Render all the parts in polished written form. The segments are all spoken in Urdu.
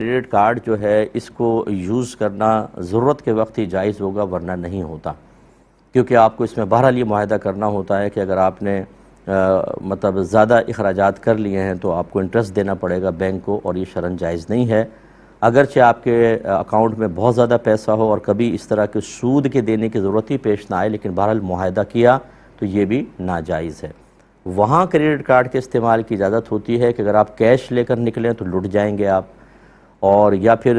کریڈٹ کارڈ جو ہے اس کو یوز کرنا ضرورت کے وقت ہی جائز ہوگا، ورنہ نہیں ہوتا، کیونکہ آپ کو اس میں بہرحال یہ معاہدہ کرنا ہوتا ہے کہ اگر آپ نے مطلب زیادہ اخراجات کر لیے ہیں تو آپ کو انٹرسٹ دینا پڑے گا بینک کو، اور یہ شرعاً جائز نہیں ہے۔ اگرچہ آپ کے اکاؤنٹ میں بہت زیادہ پیسہ ہو اور کبھی اس طرح کے سود کے دینے کی ضرورت ہی پیش نہ آئے، لیکن بہرحال معاہدہ کیا تو یہ بھی ناجائز ہے۔ وہاں کریڈٹ کارڈ کے استعمال کی اجازت ہوتی ہے کہ اگر آپ کیش لے کر نکلیں تو لٹ جائیں گے آپ، اور یا پھر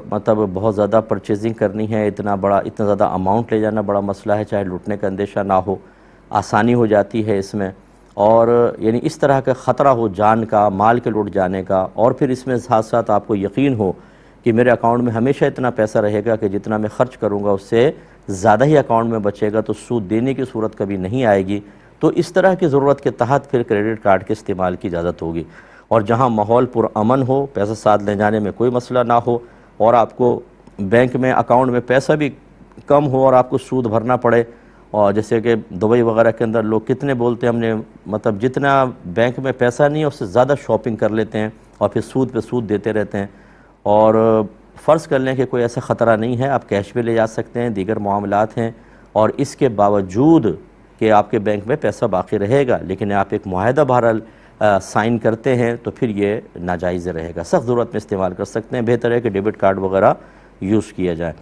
مطلب بہت زیادہ پرچیزنگ کرنی ہے، اتنا زیادہ اماؤنٹ لے جانا بڑا مسئلہ ہے، چاہے لوٹنے کا اندیشہ نہ ہو، آسانی ہو جاتی ہے اس میں، اور یعنی اس طرح کا خطرہ ہو جان کا، مال کے لوٹ جانے کا، اور پھر اس میں ساتھ ساتھ آپ کو یقین ہو کہ میرے اکاؤنٹ میں ہمیشہ اتنا پیسہ رہے گا کہ جتنا میں خرچ کروں گا اس سے زیادہ ہی اکاؤنٹ میں بچے گا، تو سود دینے کی صورت کبھی نہیں آئے گی، تو اس طرح کی ضرورت کے تحت پھر کریڈٹ کارڈ کے استعمال کی اجازت ہوگی۔ اور جہاں ماحول پرامن ہو، پیسہ ساتھ لے جانے میں کوئی مسئلہ نہ ہو، اور آپ کو بینک میں اکاؤنٹ میں پیسہ بھی کم ہو اور آپ کو سود بھرنا پڑے، اور جیسے کہ دبئی وغیرہ کے اندر لوگ کتنے بولتے ہیں ہم نے مطلب جتنا بینک میں پیسہ نہیں ہے اس سے زیادہ شاپنگ کر لیتے ہیں اور پھر سود پہ سود دیتے رہتے ہیں، اور فرض کر لیں کہ کوئی ایسا خطرہ نہیں ہے، آپ کیش بھی لے جا سکتے ہیں، دیگر معاملات ہیں، اور اس کے باوجود کہ آپ کے بینک میں پیسہ باقی رہے گا لیکن آپ ایک معاہدہ بہرحال سائن کرتے ہیں تو پھر یہ ناجائز رہے گا۔ سخت ضرورت میں استعمال کر سکتے ہیں، بہتر ہے کہ ڈیبٹ کارڈ وغیرہ یوز کیا جائے۔